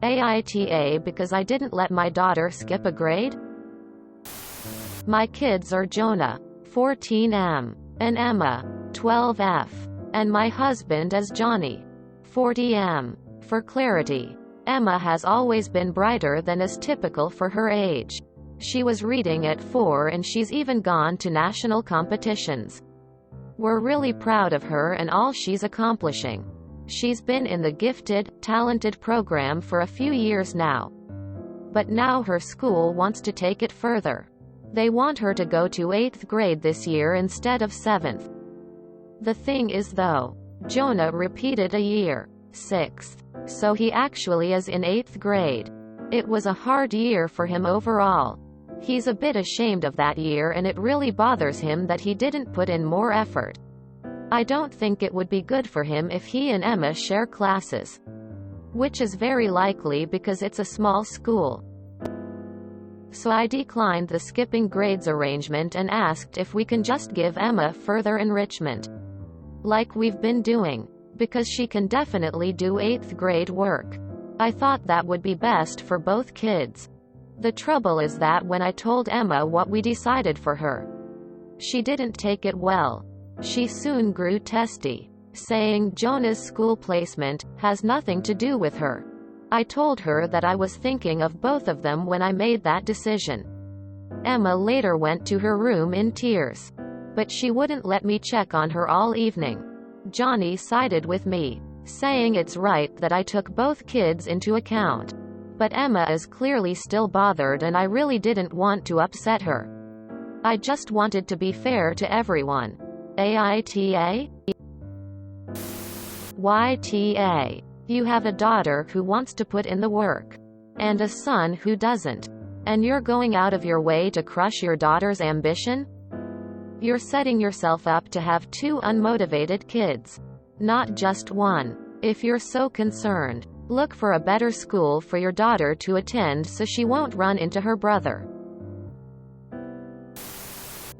AITA because I didn't let my daughter skip a grade? My kids are Jonah, 14M, and Emma, 12F, and my husband is Johnny, 40M. For clarity, Emma has always been brighter than is typical for her age. She was reading at 4 and she's even gone to national competitions. We're really proud of her and all she's accomplishing. She's been in the gifted, talented program for a few years now. But now her school wants to take it further. They want her to go to 8th grade this year instead of 7th. The thing is though, Jonah repeated a year, 6th. So he actually is in 8th grade. It was a hard year for him overall. He's a bit ashamed of that year and it really bothers him that he didn't put in more effort. I don't think it would be good for him if he and Emma share classes. Which is very likely because it's a small school. So I declined the skipping grades arrangement and asked if we can just give Emma further enrichment. Like we've been doing. Because she can definitely do 8th grade work. I thought that would be best for both kids. The trouble is that when I told Emma what we decided for her, she didn't take it well. She soon grew testy, saying Jonah's school placement has nothing to do with her. I told her that I was thinking of both of them when I made that decision. Emma later went to her room in tears. But she wouldn't let me check on her all evening. Johnny sided with me, saying it's right that I took both kids into account. But Emma is clearly still bothered and I really didn't want to upset her. I just wanted to be fair to everyone. AITA? YTA. You have a daughter who wants to put in the work. And a son who doesn't. And you're going out of your way to crush your daughter's ambition? You're setting yourself up to have 2 unmotivated kids. Not just one. If you're so concerned, look for a better school for your daughter to attend so she won't run into her brother.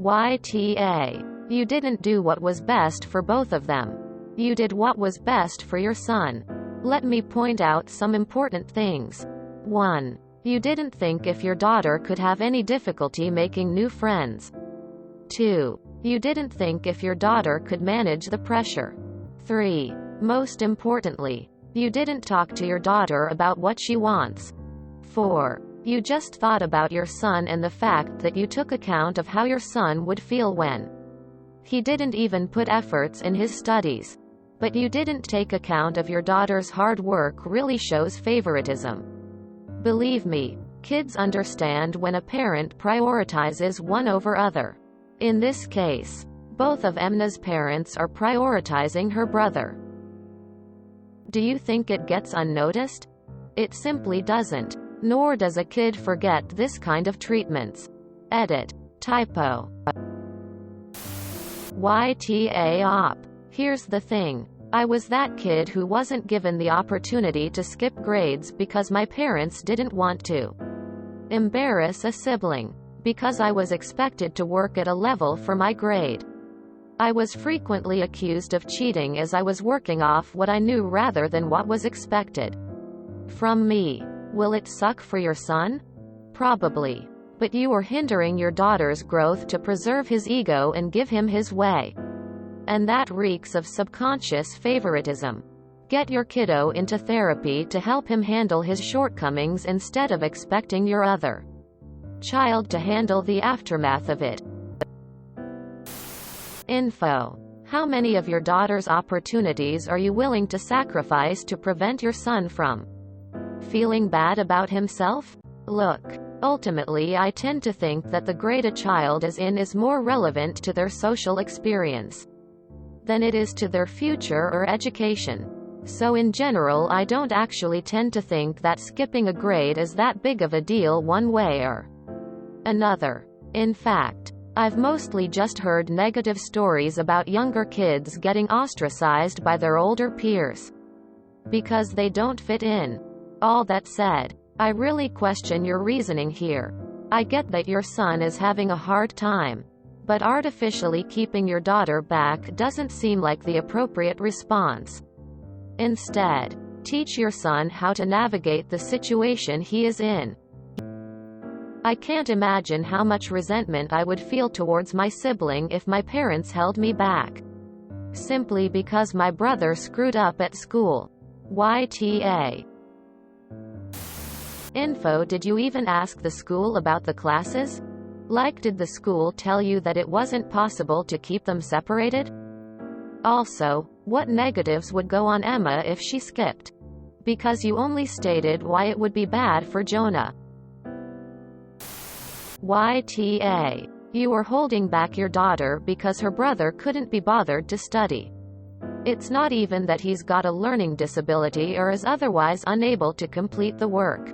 YTA. You didn't do what was best for both of them. You did what was best for your son. Let me point out some important things. 1. You didn't think if your daughter could have any difficulty making new friends. 2. You didn't think if your daughter could manage the pressure. 3. Most importantly, you didn't talk to your daughter about what she wants. 4. You just thought about your son and the fact that you took account of how your son would feel when he didn't even put efforts in his studies. But you didn't take account of your daughter's hard work really shows favoritism. Believe me, kids understand when a parent prioritizes one over other. In this case, both of Emna's parents are prioritizing her brother. Do you think it gets unnoticed? It simply doesn't. Nor does a kid forget this kind of treatments. Edit. Typo. YTA op. Here's the thing. I was that kid who wasn't given the opportunity to skip grades because my parents didn't want to embarrass a sibling. Because I was expected to work at a level for my grade. I was frequently accused of cheating as I was working off what I knew rather than what was expected from me. Will it suck for your son? Probably. But you are hindering your daughter's growth to preserve his ego and give him his way. And that reeks of subconscious favoritism. Get your kiddo into therapy to help him handle his shortcomings instead of expecting your other child to handle the aftermath of it. Info. How many of your daughter's opportunities are you willing to sacrifice to prevent your son from feeling bad about himself? Look, ultimately I tend to think that the grade a child is in is more relevant to their social experience than it is to their future or education. So in general I don't actually tend to think that skipping a grade is that big of a deal one way or another. In fact, I've mostly just heard negative stories about younger kids getting ostracized by their older peers because they don't fit in. All that said, I really question your reasoning here. I get that your son is having a hard time, but artificially keeping your daughter back doesn't seem like the appropriate response. Instead, Teach your son how to navigate the situation he is in. I can't imagine how much resentment I would feel towards my sibling if my parents held me back. Simply because my brother screwed up at school. YTA. Info. Did you even ask the school about the classes? Like, did the school tell you that it wasn't possible to keep them separated? Also, what negatives would go on Emma if she skipped? Because you only stated why it would be bad for Jonah. YTA. You were holding back your daughter because her brother couldn't be bothered to study. It's not even that he's got a learning disability or is otherwise unable to complete the work.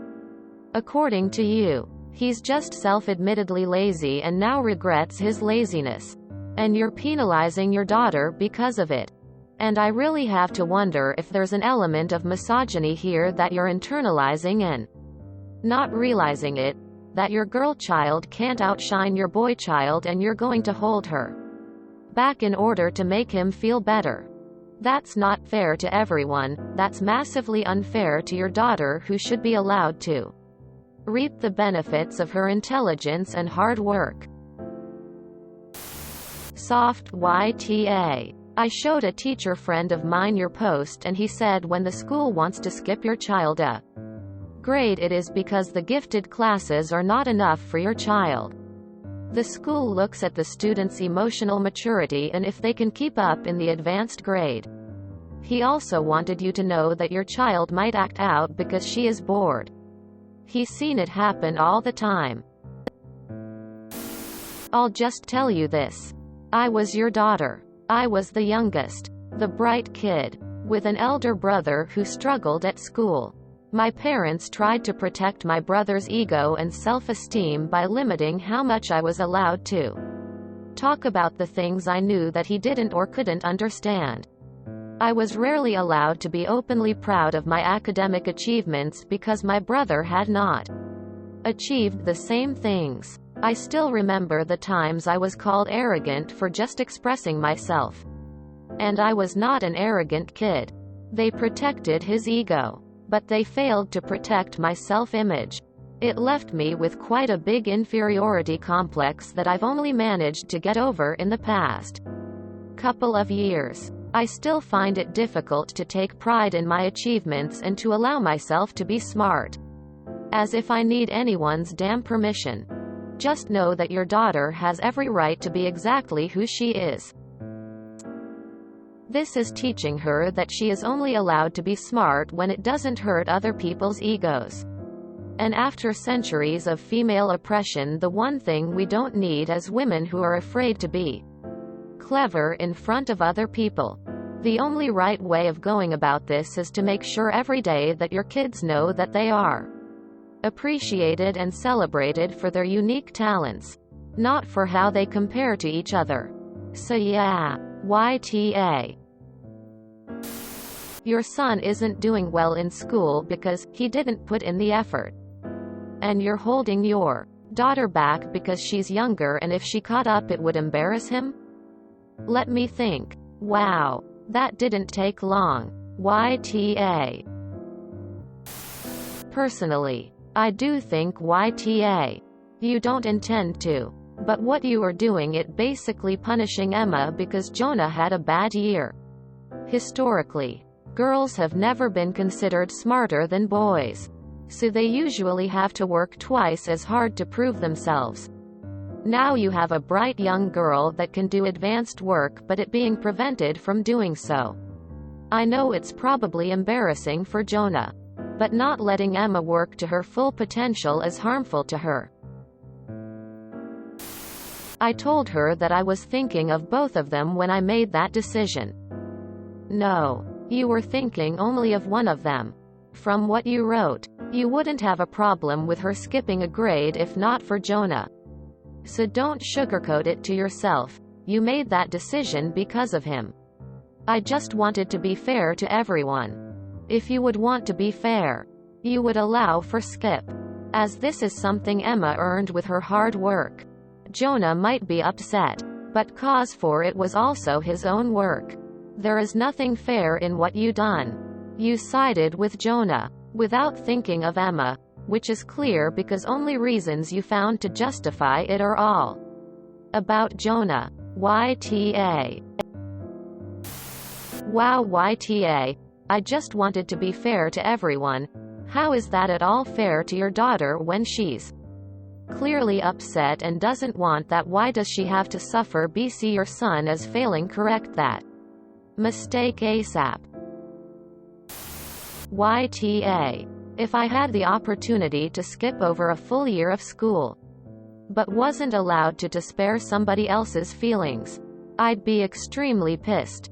According to you, he's just self-admittedly lazy and now regrets his laziness. And you're penalizing your daughter because of it. And I really have to wonder if there's an element of misogyny here that you're internalizing and not realizing it, that your girl child can't outshine your boy child and you're going to hold her back in order to make him feel better. That's not fair to everyone. That's massively unfair to your daughter, who should be allowed to reap the benefits of her intelligence and hard work. Soft. YTA. I showed a teacher friend of mine your post and he said when the school wants to skip your child a grade, it is because the gifted classes are not enough for your child. The school looks at the student's emotional maturity and if they can keep up in the advanced grade. He also wanted you to know that your child might act out because she is bored. He's seen it happen all the time. I'll just tell you this. I was your daughter. I was the youngest, the bright kid, with an elder brother who struggled at school. My parents tried to protect my brother's ego and self-esteem by limiting how much I was allowed to talk about the things I knew that he didn't or couldn't understand. I was rarely allowed to be openly proud of my academic achievements because my brother had not achieved the same things. I still remember the times I was called arrogant for just expressing myself. And I was not an arrogant kid. They protected his ego. But they failed to protect my self-image. It left me with quite a big inferiority complex that I've only managed to get over in the past couple of years. I still find it difficult to take pride in my achievements and to allow myself to be smart. As if I need anyone's damn permission. Just know that your daughter has every right to be exactly who she is. This is teaching her that she is only allowed to be smart when it doesn't hurt other people's egos. And after centuries of female oppression, the one thing we don't need is women who are afraid to be clever in front of other people. The only right way of going about this is to make sure every day that your kids know that they are appreciated and celebrated for their unique talents, not for how they compare to each other. So yeah. YTA. Your son isn't doing well in school because he didn't put in the effort. And you're holding your daughter back because she's younger and if she caught up it would embarrass him? Let me think. Wow. That didn't take long. YTA. Personally, I do think YTA. You don't intend to. But what you are doing it basically punishing Emma because Jonah had a bad year. Historically, girls have never been considered smarter than boys. So they usually have to work twice as hard to prove themselves. Now you have a bright young girl that can do advanced work but it being prevented from doing so. I know it's probably embarrassing for Jonah. But not letting Emma work to her full potential is harmful to her. I told her that I was thinking of both of them when I made that decision. No. You were thinking only of one of them. From what you wrote, you wouldn't have a problem with her skipping a grade if not for Jonah. So don't sugarcoat it to yourself. You made that decision because of him. I just wanted to be fair to everyone. If you would want to be fair, you would allow for skip. As this is something Emma earned with her hard work. Jonah might be upset, but cause for it was also his own work. There is nothing fair in what you done. You sided with Jonah, without thinking of Emma, which is clear because only reasons you found to justify it are all about Jonah. YTA. Wow, YTA. I just wanted to be fair to everyone. How is that at all fair to your daughter when she's clearly upset and doesn't want that? Why does she have to suffer? BC, your son is failing. Correct that mistake ASAP. YTA. If I had the opportunity to skip over a full year of school, but wasn't allowed to spare somebody else's feelings, I'd be extremely pissed.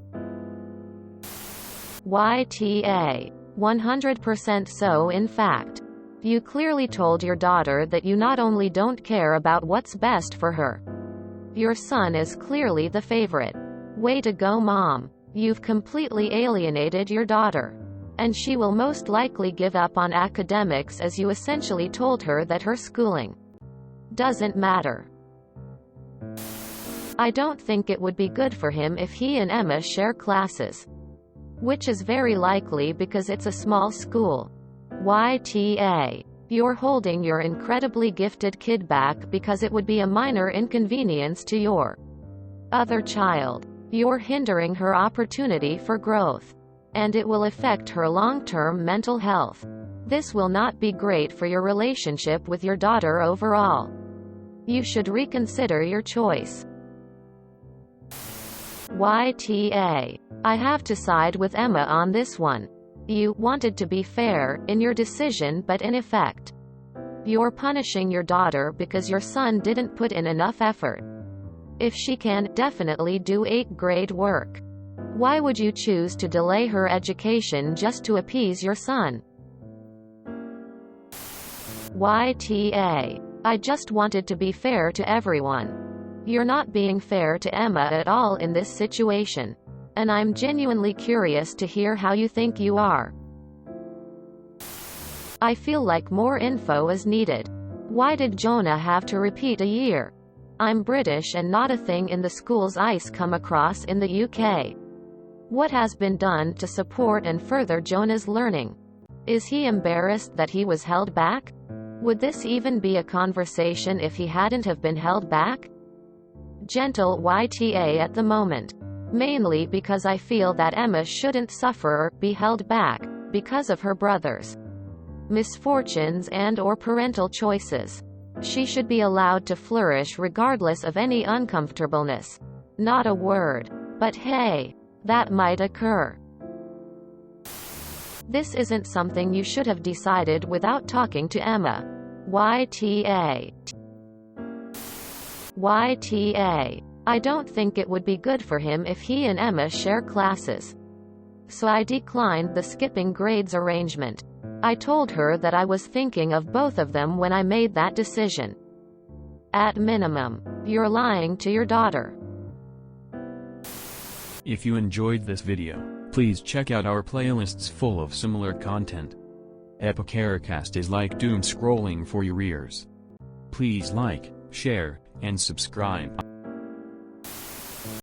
YTA. 100% so. In fact, you clearly told your daughter that you not only don't care about what's best for her, your son is clearly the favorite. Way to go, Mom. You've completely alienated your daughter, and she will most likely give up on academics, as you essentially told her that her schooling doesn't matter. I don't think it would be good for him if he and Emma share classes, which is very likely because it's a small school. YTA. You're holding your incredibly gifted kid back because it would be a minor inconvenience to your other child. You're hindering her opportunity for growth, and it will affect her long-term mental health. This will not be great for your relationship with your daughter overall. You should reconsider your choice. YTA. I have to side with Emma on this one. You wanted to be fair in your decision, but in effect, you're punishing your daughter because your son didn't put in enough effort. If she can definitely do 8th grade work, why would you choose to delay her education just to appease your son? YTA. I just wanted to be fair to everyone. You're not being fair to Emma at all in this situation, and I'm genuinely curious to hear how you think you are. I feel like more info is needed. Why did Jonah have to repeat a year? I'm British and not a thing in the schools I come across in the UK. What has been done to support and further Jonah's learning? Is he embarrassed that he was held back? Would this even be a conversation if he hadn't have been held back? Gentle YTA at the moment. Mainly because I feel that Emma shouldn't suffer or be held back because of her brother's misfortunes and/or parental choices. She should be allowed to flourish regardless of any uncomfortableness. Not a word. But hey, that might occur. This isn't something you should have decided without talking to Emma. YTA. YTA. I don't think it would be good for him if he and Emma share classes, so I declined the skipping grades arrangement. I told her that I was thinking of both of them when I made that decision. At minimum, you're lying to your daughter. If you enjoyed this video, please check out our playlists full of similar content. AmITheAsshole is like doom scrolling for your ears. Please like, share, and subscribe.